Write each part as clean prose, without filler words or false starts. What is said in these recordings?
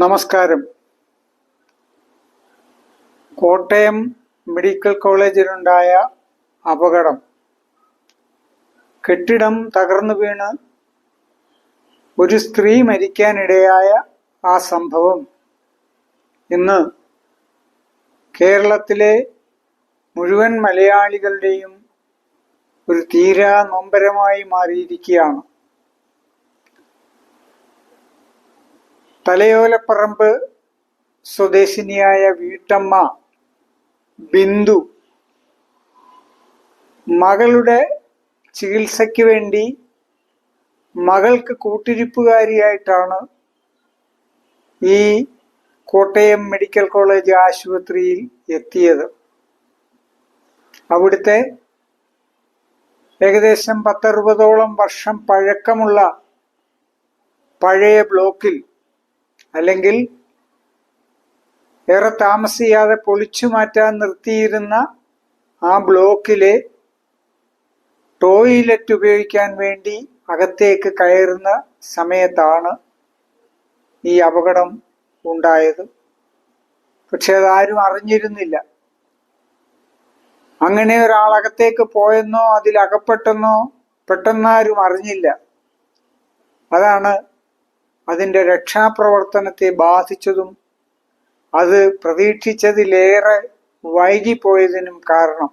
നമസ്കാരം. കോട്ടയം മെഡിക്കൽ കോളേജിലുണ്ടായ അപകടം, കെട്ടിടം തകർന്നു വീണ് ഒരു സ്ത്രീ മരിക്കാനിടയായ ആ സംഭവം ഇന്ന് കേരളത്തിലെ മുഴുവൻ മലയാളികളുടെയും ഒരു തീരാ നൊമ്പരമായി മാറിയിരിക്കുകയാണ്. തലയോലപ്പറമ്പ് സ്വദേശിനിയായ വീട്ടമ്മ ബിന്ദു മകളുടെ ചികിത്സയ്ക്ക് വേണ്ടി മകൾക്ക് കൂട്ടിരിപ്പുകാരിയായിട്ടാണ് ഈ കോട്ടയം മെഡിക്കൽ കോളേജ് ആശുപത്രിയിൽ എത്തിയത്. അവിടുത്തെ ഏകദേശം 10-60 വർഷം പഴക്കമുള്ള പഴയ ബ്ലോക്കിൽ, അല്ലെങ്കിൽ ഏറെ താമസിയാതെ പൊളിച്ചു മാറ്റാൻ നിർത്തിയിരുന്ന ആ ബ്ലോക്കിലെ ടോയ്ലറ്റ് ഉപയോഗിക്കാൻ വേണ്ടി അകത്തേക്ക് കയറുന്ന സമയത്താണ് ഈ അപകടം ഉണ്ടായത്. പക്ഷെ അതാരും അറിഞ്ഞിരുന്നില്ല. അങ്ങനെ ഒരാൾ അകത്തേക്ക് പോയെന്നോ അതിലകപ്പെട്ടെന്നോ പെട്ടെന്നാരും അറിഞ്ഞില്ല. അതാണ് അതിൻ്റെ രക്ഷാപ്രവർത്തനത്തെ ബാധിച്ചതും അത് പ്രതീക്ഷിച്ചതിലേറെ വൈകിപ്പോയതിനും കാരണം.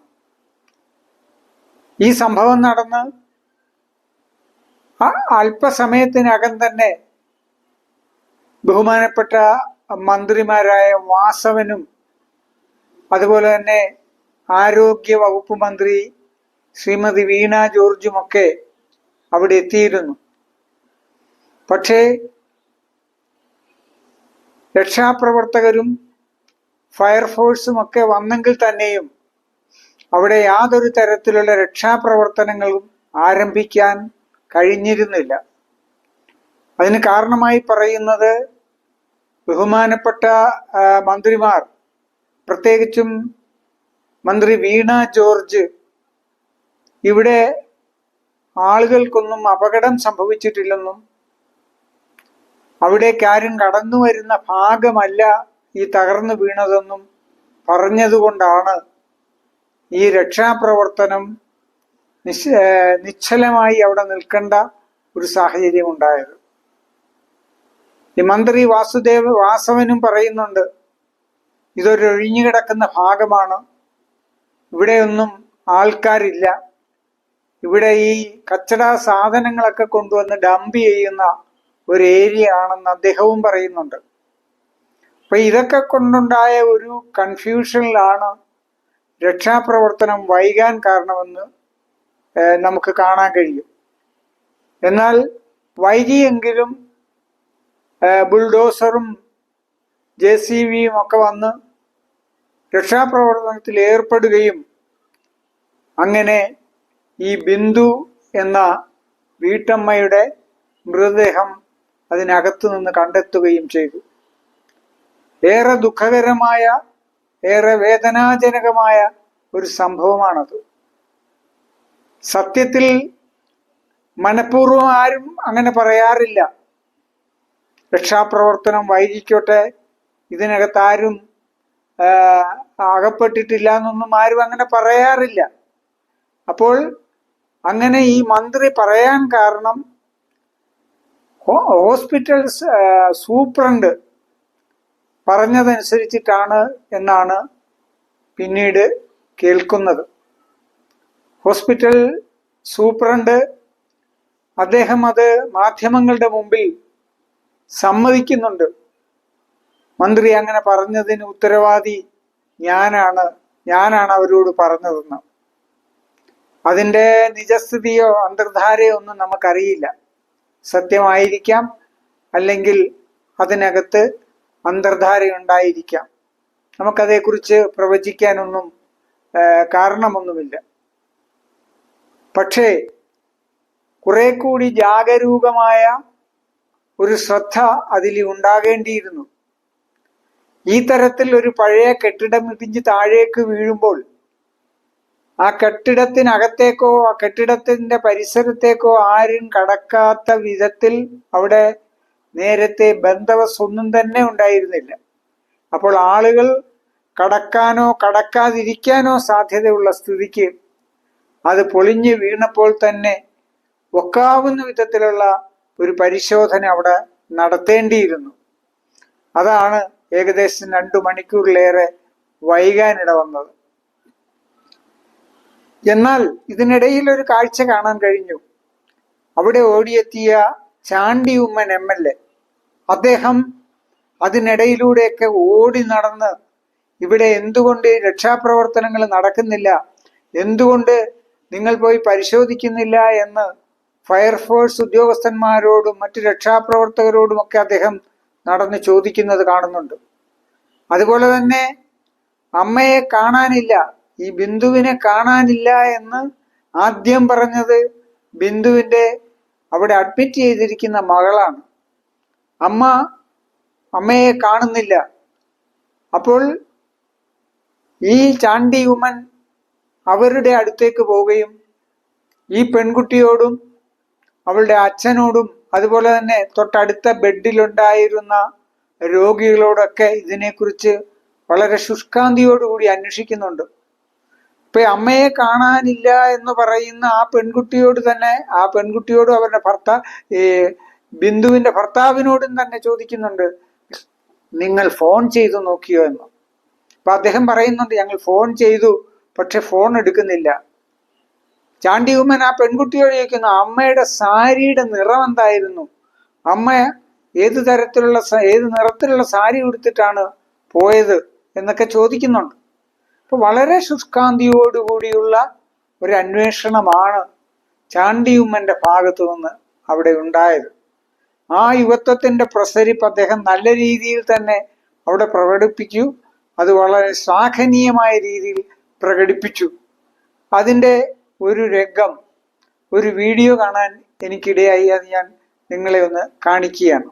ഈ സംഭവം നടന്ന് അല്പസമയത്തിനകം തന്നെ ബഹുമാനപ്പെട്ട മന്ത്രിമാരായ വാസവനും അതുപോലെ തന്നെ ആരോഗ്യ വകുപ്പ് മന്ത്രി ശ്രീമതി വീണ ജോർജുമൊക്കെ അവിടെ എത്തിയിരുന്നു. പക്ഷേ രക്ഷാപ്രവർത്തകരും ഫയർഫോഴ്സും ഒക്കെ വന്നെങ്കിൽ തന്നെയും അവിടെ യാതൊരു തരത്തിലുള്ള രക്ഷാപ്രവർത്തനങ്ങളും ആരംഭിക്കാൻ കഴിഞ്ഞിരുന്നില്ല. അതിന് കാരണമായി പറയുന്നത് ബഹുമാനപ്പെട്ട മന്ത്രിമാർ, പ്രത്യേകിച്ചും മന്ത്രി വീണ ജോർജ്, ഇവിടെ ആളുകൾക്കൊന്നും അപകടം സംഭവിച്ചിട്ടില്ലെന്നും അവിടേക്ക് ആരും കടന്നു വരുന്ന ഭാഗമല്ല ഈ തകർന്നു വീണതെന്നും പറഞ്ഞതുകൊണ്ടാണ് ഈ രക്ഷാപ്രവർത്തനം നിശ്ചലമായി അവിടെ നിൽക്കേണ്ട ഒരു സാഹചര്യം ഉണ്ടായത്. ഈ മന്ത്രി വാസവനും പറയുന്നുണ്ട്, ഇതൊരു ഒഴിഞ്ഞുകിടക്കുന്ന ഭാഗമാണ്, ഇവിടെയൊന്നും ആൾക്കാരില്ല, ഇവിടെ ഈ കച്ചട സാധനങ്ങളൊക്കെ കൊണ്ടുവന്ന് ഡംപ് ചെയ്യുന്ന ഒരു ഏരിയ ആണെന്ന് അദ്ദേഹവും പറയുന്നുണ്ട്. അപ്പൊ ഇതൊക്കെ കൊണ്ടുണ്ടായ ഒരു കൺഫ്യൂഷനിലാണ് രക്ഷാപ്രവർത്തനം വൈകാൻ കാരണമെന്ന് നമുക്ക് കാണാൻ കഴിയും. എന്നാൽ വൈകിയെങ്കിലും ബുൾഡോസറും JCBയും ഒക്കെ വന്ന് രക്ഷാപ്രവർത്തനത്തിൽ ഏർപ്പെടുകയും അങ്ങനെ ഈ ബിന്ദു എന്ന വീട്ടമ്മയുടെ മൃതദേഹം അതിനകത്തു നിന്ന് കണ്ടെത്തുകയും ചെയ്തു. ഏറെ ദുഃഖകരമായ, ഏറെ വേദനാജനകമായ ഒരു സംഭവമാണത്. സത്യത്തിൽ മനഃപൂർവ്വം ആരും അങ്ങനെ പറയാറില്ല, രക്ഷാപ്രവർത്തനം വൈകിക്കോട്ടെ, ഇതിനകത്ത് ആരും അകപ്പെട്ടിട്ടില്ല എന്നൊന്നും ആരും അങ്ങനെ പറയാറില്ല. അപ്പോൾ അങ്ങനെ ഈ മന്ത്രി പറയാൻ കാരണം ഹോസ്പിറ്റൽ സൂപ്രണ്ട് പറഞ്ഞതനുസരിച്ചിട്ടാണ് എന്നാണ് പിന്നീട് കേൾക്കുന്നത്. ഹോസ്പിറ്റൽ സൂപ്രണ്ട് അദ്ദേഹം അത് മാധ്യമങ്ങളുടെ മുമ്പിൽ സമ്മതിക്കുന്നുണ്ട്. മന്ത്രി അങ്ങനെ പറഞ്ഞതിന് ഉത്തരവാദി ഞാനാണ് അവരോട് പറഞ്ഞതെന്ന്. അതിൻ്റെ നിജസ്ഥിതിയോ അന്തർധാരയോ ഒന്നും നമുക്കറിയില്ല. സത്യമായിരിക്കാം, അല്ലെങ്കിൽ അതിനകത്ത് അന്തർധാരയുണ്ടായിരിക്കാം. നമുക്കതേക്കുറിച്ച് പ്രവചിക്കാനൊന്നും കാരണമൊന്നുമില്ല. പക്ഷേ കുറെ കൂടി ജാഗരൂകമായ ഒരു ശ്രദ്ധ അതിൽ ഉണ്ടാകേണ്ടിയിരുന്നു. ഈ തരത്തിൽ ഒരു പഴയ കെട്ടിടം ഇടിഞ്ഞ് താഴേക്ക് വീഴുമ്പോൾ ആ കെട്ടിടത്തിനകത്തേക്കോ ആ കെട്ടിടത്തിന്റെ പരിസരത്തേക്കോ ആരും കടക്കാത്ത വിധത്തിൽ അവിടെ നേരത്തെ ബന്ധവസ് ഒന്നും തന്നെ ഉണ്ടായിരുന്നില്ല. അപ്പോൾ ആളുകൾ കടക്കാനോ കടക്കാതിരിക്കാനോ സാധ്യതയുള്ള സ്ഥിതിക്ക് അത് പൊളിഞ്ഞു വീണപ്പോൾ തന്നെ ഒക്കാവുന്ന വിധത്തിലുള്ള ഒരു പരിശോധന അവിടെ നടത്തേണ്ടിയിരുന്നു. അതാണ് ഏകദേശം 2 മണിക്കൂറിലേറെ വൈകാനിട വന്നത്. എന്നാൽ ഇതിനിടയിൽ ഒരു കാഴ്ച കാണാൻ കഴിഞ്ഞു. അവിടെ ഓടിയെത്തിയ ചാണ്ടി ഉമ്മൻ MLA, അദ്ദേഹം അതിനിടയിലൂടെയൊക്കെ ഓടി നടന്ന് ഇവിടെ എന്തുകൊണ്ട് രക്ഷാപ്രവർത്തനങ്ങൾ നടക്കുന്നില്ല, എന്തുകൊണ്ട് നിങ്ങൾ പോയി പരിശോധിക്കുന്നില്ല എന്ന് ഫയർഫോഴ്സ് ഉദ്യോഗസ്ഥന്മാരോടും മറ്റു രക്ഷാപ്രവർത്തകരോടുമൊക്കെ അദ്ദേഹം നടന്ന് ചോദിക്കുന്നത് കാണുന്നുണ്ട്. അതുപോലെ തന്നെ അമ്മയെ കാണാനില്ല, ഈ ബിന്ദുവിനെ കാണാനില്ല എന്ന് ആദ്യം പറഞ്ഞത് ബിന്ദുവിന്റെ അവിടെ അഡ്മിറ്റ് ചെയ്തിരിക്കുന്ന മകളാണ്. അമ്മയെ കാണുന്നില്ല. അപ്പോൾ ഈ ചാണ്ടി ഉമ്മൻ അവരുടെ അടുത്തേക്ക് പോവുകയും ഈ പെൺകുട്ടിയോടും അവളുടെ അച്ഛനോടും അതുപോലെ തന്നെ തൊട്ടടുത്ത ബെഡിലുണ്ടായിരുന്ന രോഗികളോടൊക്കെ ഇതിനെക്കുറിച്ച് വളരെ ശുഷ്കാന്തിയോടുകൂടി അന്വേഷിക്കുന്നുണ്ട്. ഇപ്പൊ അമ്മയെ കാണാനില്ല എന്ന് പറയുന്ന ആ പെൺകുട്ടിയോടും അവരുടെ ബിന്ദുവിന്റെ ഭർത്താവിനോടും തന്നെ ചോദിക്കുന്നുണ്ട്, നിങ്ങൾ ഫോൺ ചെയ്തു നോക്കിയോ എന്ന്. അപ്പൊ അദ്ദേഹം പറയുന്നുണ്ട്, ഞങ്ങൾ ഫോൺ ചെയ്തു, പക്ഷെ ഫോൺ എടുക്കുന്നില്ല. ചാണ്ടി ഉമ്മൻ ആ പെൺകുട്ടിയോട് ചോദിക്കുന്നു, അമ്മയുടെ സാരിയുടെ നിറം എന്തായിരുന്നു, അമ്മ ഏത് നിറത്തിലുള്ള സാരി ഉടുത്തിട്ടാണ് പോയത് എന്നൊക്കെ ചോദിക്കുന്നുണ്ട്. അപ്പൊ വളരെ ശുഷ്കാന്തിയോടുകൂടിയുള്ള ഒരു അന്വേഷണമാണ് ചാണ്ടി ഉമ്മന്റെ ഭാഗത്തു നിന്ന് അവിടെ ഉണ്ടായത്. ആ യുവത്വത്തിന്റെ പ്രസരിപ്പ് അദ്ദേഹം നല്ല രീതിയിൽ തന്നെ അവിടെ പ്രകടിപ്പിച്ചു. അത് വളരെ ശ്ലാഘനീയമായ രീതിയിൽ പ്രകടിപ്പിച്ചു. അതിൻ്റെ ഒരു രംഗം, ഒരു വീഡിയോ കാണാൻ എനിക്കിടയായി. അത് ഞാൻ നിങ്ങളെ ഒന്ന് കാണിക്കുകയാണ്.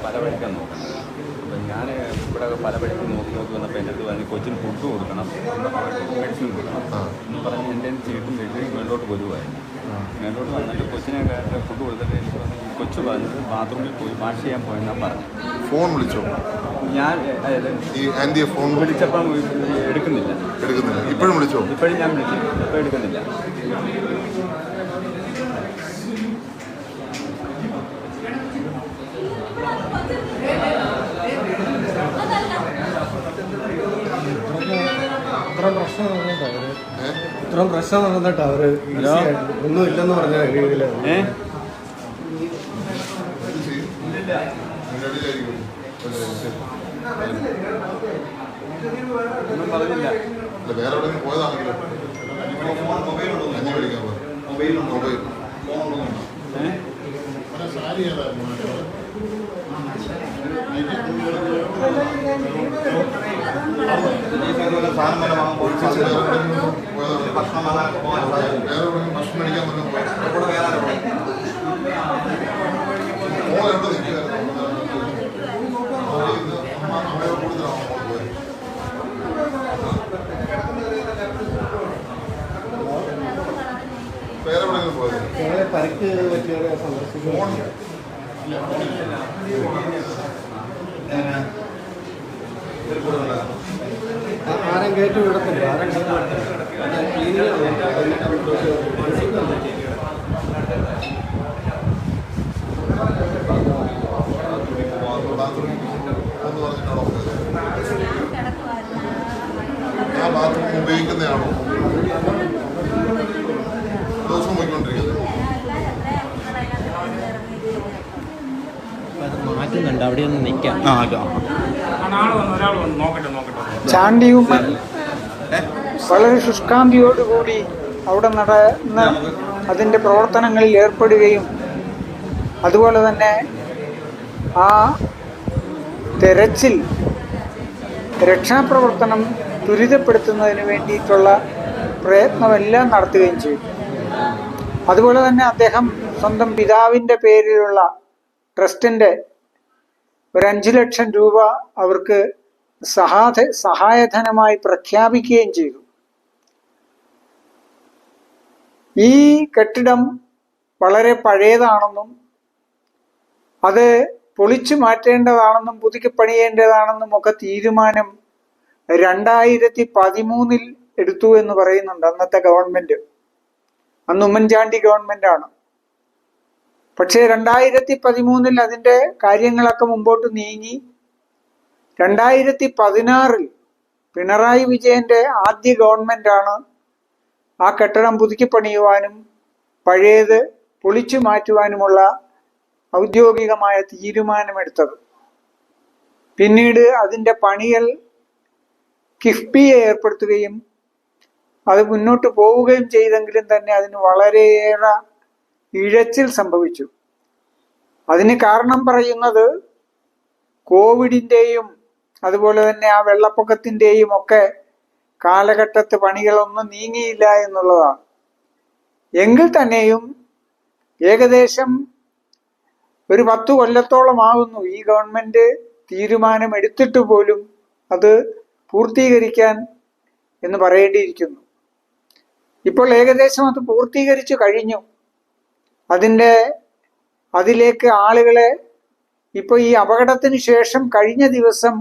പല വഴിക്കാൻ നോക്കുന്നത്. അപ്പം ഞാൻ ഇവിടെ പല വഴിക്ക് നോക്കി വന്നപ്പോൾ എൻ്റെ അടുത്ത് പറഞ്ഞ് കൊച്ചിന് ഫുഡ് കൊടുക്കണം, മെഡിസിൻ കൊടുക്കണം എന്ന് പറഞ്ഞ് എൻ്റെ ചീട്ടും വീട്ടിൽ മേലോട്ട് വരുമായിരുന്നു. മേലോട്ട് വന്നിട്ട് കൊച്ചിനെ ഫുഡ് കൊടുത്തിട്ട് എനിക്ക് കൊച്ചു പറഞ്ഞത് ബാത്റൂമിൽ പോയി വാഷ് ചെയ്യാൻ പോയെന്നാണ് പറഞ്ഞു. ഫോൺ വിളിച്ചോ? ഞാൻ ഫോൺ വിളിച്ചപ്പം എടുക്കുന്നില്ല. ഇപ്പോഴും വിളിച്ചോ? ഇപ്പോഴും ഞാൻ വിളിച്ചു, ഇപ്പോൾ എടുക്കുന്നില്ല. ഇത്രയും പ്രശ്നം നടന്നിട്ട് അവര് ഒന്നും ഇല്ലെന്ന് പറഞ്ഞ രീതിയിൽ ഒന്നും പറഞ്ഞില്ല. വേറെ എവിടെ പോയതാണെങ്കിലും ഭക്ഷണം മേടിക്കാൻ പരിക്ക് പറ്റിയവരെ സന്ദർശിക്കും. ആരും കയറ്റി വിടത്തില്ല, ആരും ആ ബാത്റൂം ഉപയോഗിക്കുന്നതാണോ ദിവസം പോയിക്കൊണ്ടിരിക്കുന്നത്? മാറ്റുന്നുണ്ട്, അവിടെ ഒന്ന് നിൽക്കാം. ചാണ്ടി ഉമ്മൻ വളരെ ശുഷ്കാന്തിയോടുകൂടി അവിടെ നടന്ന് അതിൻ്റെ പ്രവർത്തനങ്ങളിൽ ഏർപ്പെടുകയും അതുപോലെ തന്നെ ആ തെരച്ചിൽ രക്ഷാപ്രവർത്തനം ത്വരിതപ്പെടുത്തുന്നതിന് വേണ്ടിയിട്ടുള്ള പ്രയത്നമെല്ലാം നടത്തുകയും ചെയ്തു. അതുപോലെ തന്നെ അദ്ദേഹം സ്വന്തം പിതാവിൻ്റെ പേരിലുള്ള ട്രസ്റ്റിൻ്റെ ഒരു 5 ലക്ഷം രൂപ അവർക്ക് സഹായധനമായി പ്രഖ്യാപിക്കുകയും ചെയ്തു. ഈ കെട്ടിടം വളരെ പഴയതാണെന്നും അത് പൊളിച്ചു മാറ്റേണ്ടതാണെന്നും പുതുക്കി പണിയേണ്ടതാണെന്നും ഒക്കെ തീരുമാനം 2013 എടുത്തു എന്ന് പറയുന്നുണ്ട് അന്നത്തെ ഗവൺമെന്റ്. അന്ന് ഉമ്മൻചാണ്ടി ഗവൺമെന്റാണ്. പക്ഷേ 2013 അതിന്റെ കാര്യങ്ങളൊക്കെ മുമ്പോട്ട് നീങ്ങി 2016 പിണറായി വിജയന്റെ ആദ്യ ഗവൺമെന്റാണ് ആ കെട്ടിടം പുതുക്കി പണിയുവാനും പഴയത് പൊളിച്ചു മാറ്റുവാനുമുള്ള ഔദ്യോഗികമായ തീരുമാനമെടുത്തത്. പിന്നീട് അതിന്റെ പണികൾ കിഫ്ബിയെ ഏർപ്പെടുത്തുകയും അത് മുന്നോട്ട് പോവുകയും ചെയ്തെങ്കിലും തന്നെ അതിന് വളരെയേറെ ഇഴച്ചിൽ സംഭവിച്ചു. അതിന് കാരണം പറയുന്നത് കോവിഡിന്റെയും അതുപോലെ തന്നെ ആ വെള്ളപ്പൊക്കത്തിന്റെയും ഒക്കെ കാലഘട്ടത്ത് പണികളൊന്നും നീങ്ങിയില്ല എന്നുള്ളതാണ്. എങ്കിൽ തന്നെയും ഏകദേശം ഒരു 10 കൊല്ലത്തോളം ആകുന്നു ഈ ഗവൺമെന്റ് തീരുമാനം എടുത്തിട്ട് പോലും അത് പൂർത്തീകരിക്കാൻ എന്ന് പറയേണ്ടിയിരിക്കുന്നു. ഇപ്പോൾ ഏകദേശം അത് പൂർത്തീകരിച്ചു കഴിഞ്ഞു. അതിലേക്ക് ആളുകളെ ഇപ്പോൾ ഈ അപകടത്തിന് ശേഷം കഴിഞ്ഞ ദിവസം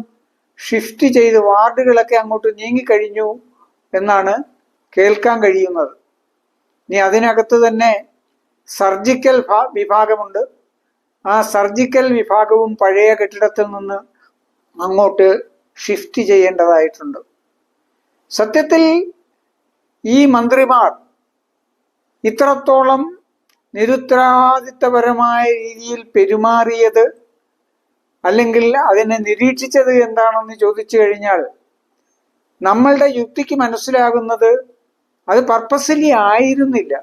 ഷിഫ്റ്റ് ചെയ്ത് വാർഡുകളൊക്കെ അങ്ങോട്ട് നീങ്ങിക്കഴിഞ്ഞു എന്നാണ് കേൾക്കാൻ കഴിയുന്നത്. ഇനി അതിനകത്ത് തന്നെ സർജിക്കൽ വിഭാഗമുണ്ട്. ആ സർജിക്കൽ വിഭാഗവും പഴയ കെട്ടിടത്തിൽ നിന്ന് അങ്ങോട്ട് ഷിഫ്റ്റ് ചെയ്യേണ്ടതായിട്ടുണ്ട്. സത്യത്തിൽ ഈ മന്ത്രിമാർ ഇത്രത്തോളം നിരുത്തരവാദിത്തപരമായ രീതിയിൽ പെരുമാറിയത് അല്ലെങ്കിൽ അതിനെ നിരീക്ഷിച്ചത് എന്താണെന്ന് ചോദിച്ചു കഴിഞ്ഞാൽ നമ്മളുടെ യുക്തിക്ക് മനസ്സിലാകുന്നത് അത് പർപ്പസ്ലി ആയിരുന്നില്ല.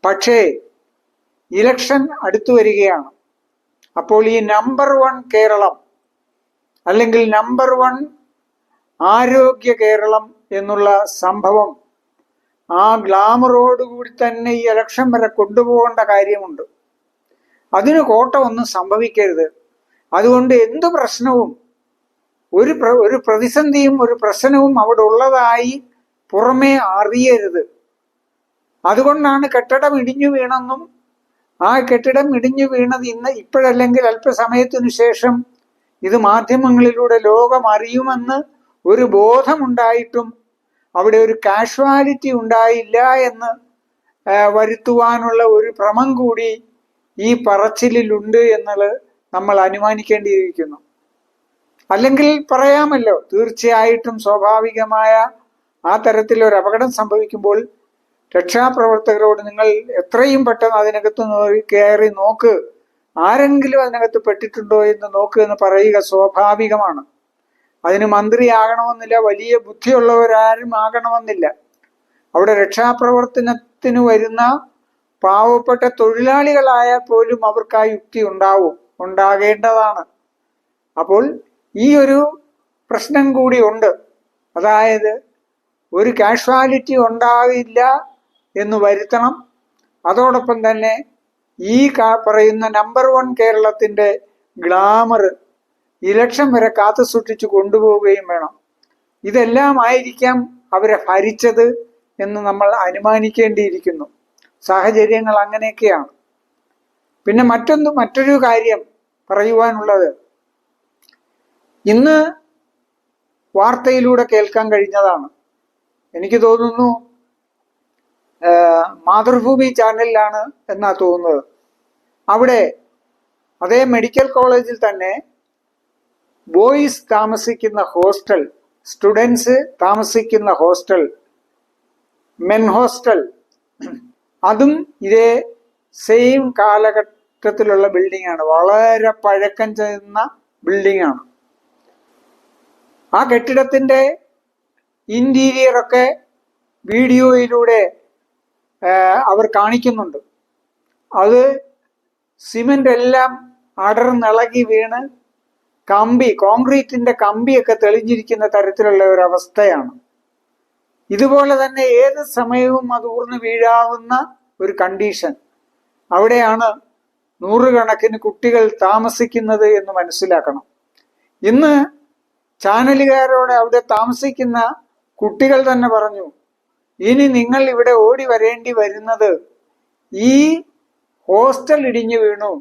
പക്ഷേ ഇലക്ഷൻ അടുത്തു വരികയാണ്. അപ്പോൾ ഈ നമ്പർ 1 കേരളം അല്ലെങ്കിൽ നമ്പർ 1 ആരോഗ്യ കേരളം എന്നുള്ള സംഭവം ആ ഗ്ലാമറോടുകൂടി തന്നെ ഈ ഇലക്ഷൻ വരെ കൊണ്ടുപോകേണ്ട കാര്യമുണ്ട്. അതിന് കോട്ടമൊന്നും സംഭവിക്കരുത്. അതുകൊണ്ട് എന്തു പ്രശ്നവും ഒരു പ്രതിസന്ധിയും ഒരു പ്രശ്നവും അവിടെ ഉള്ളതായി പുറമേ അറിയരുത്. അതുകൊണ്ടാണ് കെട്ടിടം ഇടിഞ്ഞു വീണെന്നും ആ കെട്ടിടം ഇടിഞ്ഞു വീണത് ഇപ്പോഴല്ലെങ്കിൽ അല്പസമയത്തിനു ശേഷം ഇത് മാധ്യമങ്ങളിലൂടെ ലോകം അറിയുമെന്ന് ഒരു ബോധമുണ്ടായിട്ടും അവിടെ ഒരു കാഷ്വാലിറ്റി ഉണ്ടായില്ല എന്ന് വരുത്തുവാനുള്ള ഒരു ഭ്രമം കൂടി ഈ പറച്ചിലുണ്ട് എന്നുള്ളത് നമ്മൾ അനുമാനിക്കേണ്ടിയിരിക്കുന്നു. അല്ലെങ്കിൽ പറയാമല്ലോ, തീർച്ചയായിട്ടും സ്വാഭാവികമായ ആ തരത്തിലൊരു അപകടം സംഭവിക്കുമ്പോൾ രക്ഷാപ്രവർത്തകരോട് നിങ്ങൾ എത്രയും പെട്ടെന്ന് അതിനകത്ത് കയറി നോക്ക്, ആരെങ്കിലും അതിനകത്ത് പെട്ടിട്ടുണ്ടോ എന്ന് നോക്ക് എന്ന് പറയുക സ്വാഭാവികമാണ്. അതിന് മന്ത്രിയാകണമെന്നില്ല, വലിയ ബുദ്ധിയുള്ളവരാരും ആകണമെന്നില്ല. അവിടെ രക്ഷാപ്രവർത്തനത്തിന് വരുന്ന പാവപ്പെട്ട തൊഴിലാളികളായാൽ പോലും അവർക്ക് ആ യുക്തി ഉണ്ടാകേണ്ടതാണ്. അപ്പോൾ ഈ ഒരു പ്രശ്നം കൂടി ഉണ്ട്. അതായത് ഒരു കാഷ്വാലിറ്റി ഉണ്ടാകില്ല എന്ന് വരുത്തണം. അതോടൊപ്പം തന്നെ ഈ പറയുന്ന നമ്പർ 1 കേരളത്തിന്റെ ഗ്ലാമർ ഇലക്ഷൻ വരെ കാത്തു സൂക്ഷിച്ചു കൊണ്ടുപോവുകയും വേണം. ഇതെല്ലാം ആയിരിക്കാം അവരെ ഭരിച്ചത് എന്ന് നമ്മൾ അനുമാനിക്കേണ്ടിയിരിക്കുന്നു. സാഹചര്യങ്ങൾ അങ്ങനെയൊക്കെയാണ്. പിന്നെ മറ്റൊരു കാര്യം പറയുവാനുള്ളത്, ഇന്ന് വാർത്തയിലൂടെ കേൾക്കാൻ കഴിഞ്ഞതാണ്. എനിക്ക് തോന്നുന്നു മാതൃഭൂമി ചാനലിലാണ് എന്നാ തോന്നുന്നത്. അവിടെ അതേ മെഡിക്കൽ കോളേജിൽ തന്നെ ബോയ്സ് താമസിക്കുന്ന ഹോസ്റ്റൽ, സ്റ്റുഡൻസ് താമസിക്കുന്ന ഹോസ്റ്റൽ, മെൻ ഹോസ്റ്റൽ, അതും ഇതേ സെയിം കാലഘട്ടത്തിലുള്ള ബിൽഡിംഗ് ആണ്. വളരെ പഴക്കം ചെന്ന ബിൽഡിംഗ് ആണ്. ആ കെട്ടിടത്തിന്റെ ഇന്റീരിയർ ഒക്കെ വീഡിയോയിലൂടെ അവർ കാണിക്കുന്നുണ്ട്. അത് സിമെന്റ് എല്ലാം അടർന്നിളകി വീണ് കോൺക്രീറ്റിന്റെ കമ്പിയൊക്കെ തെളിഞ്ഞിരിക്കുന്ന തരത്തിലുള്ള ഒരു അവസ്ഥയാണ്. ഇതുപോലെ തന്നെ ഏത് സമയവും അത് ഊർന്നു വീഴാവുന്ന ഒരു കണ്ടീഷൻ. അവിടെയാണ് നൂറുകണക്കിന് കുട്ടികൾ താമസിക്കുന്നത് എന്ന് മനസ്സിലാക്കണം. ഇന്ന് ചാനലുകാരോട് അവിടെ താമസിക്കുന്ന കുട്ടികൾ തന്നെ പറഞ്ഞു, ഇനി നിങ്ങൾ ഇവിടെ ഓടി വരേണ്ടി വരുന്നത് ഈ ഹോസ്റ്റൽ ഇടിഞ്ഞു വീണു,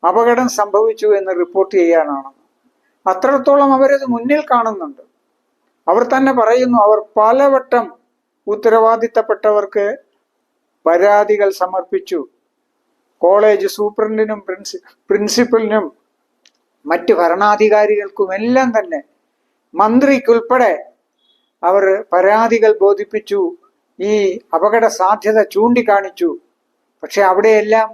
അപകടം സംഭവിച്ചു എന്ന് റിപ്പോർട്ട് ചെയ്യാനാണ്. അത്രത്തോളം അവരത് മുന്നിൽ കാണുന്നുണ്ട്. അവർ തന്നെ പറയുന്നു, അവർ പലവട്ടം ഉത്തരവാദിത്തപ്പെട്ടവർക്ക് പരാതികൾ സമർപ്പിച്ചു. കോളേജ് സൂപ്രണ്ടിനും പ്രിൻസിപ്പലിനും മറ്റ് ഭരണാധികാരികൾക്കുമെല്ലാം തന്നെ, മന്ത്രിക്കുൾപ്പെടെ അവർ പരാതികൾ ബോധിപ്പിച്ചു, ഈ അപകട സാധ്യത ചൂണ്ടിക്കാണിച്ചു. പക്ഷെ അവിടെയെല്ലാം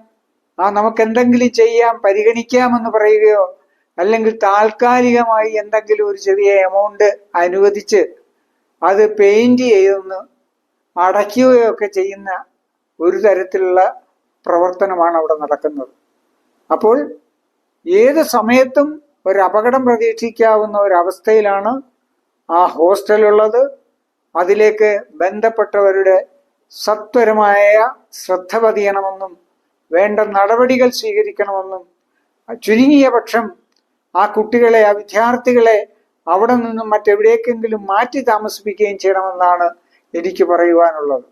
നമുക്ക് എന്തെങ്കിലും ചെയ്യാം, പരിഗണിക്കാമെന്ന് പറയുകയോ അല്ലെങ്കിൽ താൽക്കാലികമായി എന്തെങ്കിലും ഒരു ചെറിയ എമൗണ്ട് അനുവദിച്ച് അത് പെയിന്റ് ചെയ്തൊന്ന് അടയ്ക്കുകയോ ഒക്കെ ചെയ്യുന്ന ഒരു തരത്തിലുള്ള പ്രവർത്തനമാണ് അവിടെ നടക്കുന്നത്. അപ്പോൾ ഏത് സമയത്തും ഒരു അപകടം പ്രതീക്ഷിക്കാവുന്ന ഒരവസ്ഥയിലാണ് ആ ഹോസ്റ്റലുള്ളത്. അതിലേക്ക് ബന്ധപ്പെട്ടവരുടെ സത്വരമായ ശ്രദ്ധ പതിയണമെന്നും വേണ്ട നടപടികൾ സ്വീകരിക്കണമെന്നും ചുരുങ്ങിയ പക്ഷം ആ കുട്ടികളെ, ആ വിദ്യാർത്ഥികളെ അവിടെ നിന്നും മറ്റെവിടേക്കെങ്കിലും മാറ്റി താമസിപ്പിക്കുകയും ചെയ്യണമെന്നാണ് എനിക്ക് പറയുവാനുള്ളത്.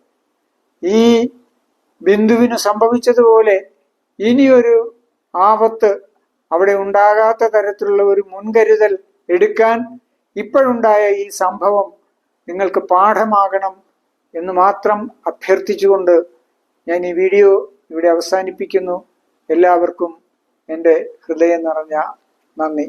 ഈ ബിന്ദുവിന് സംഭവിച്ചതുപോലെ ഇനിയൊരു ആപത്ത് അവിടെ ഉണ്ടാകാത്ത തരത്തിലുള്ള ഒരു മുൻകരുതൽ എടുക്കാൻ ഇപ്പോഴുണ്ടായ ഈ സംഭവം നിങ്ങൾക്ക് പാഠമാകണം എന്ന് മാത്രം അഭ്യർത്ഥിച്ചുകൊണ്ട് ഞാൻ ഈ വീഡിയോ ഇവിടെ അവസാനിപ്പിക്കുന്നു. എല്ലാവർക്കും എൻ്റെ ഹൃദയം നിറഞ്ഞ നന്ദി.